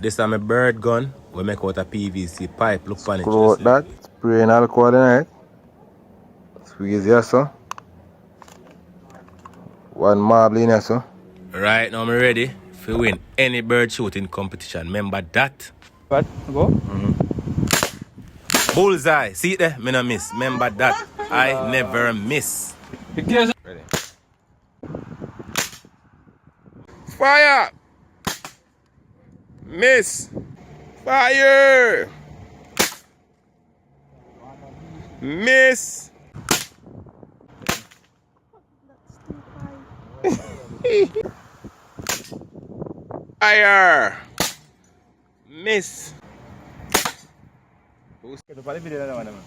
This is my bird gun. We make out a PVC pipe. Look on it. Screw out that. Spray in alcohol in it. Squeeze here, so. One marble in here, so. Right now I'm ready to win any bird shooting competition. Remember that? What? Go? Bullseye. See it there? Me no miss. Remember that. I never miss. Ready. Fire! Miss! Fire! Miss! Fire! Miss! Ito pala, video na naman naman.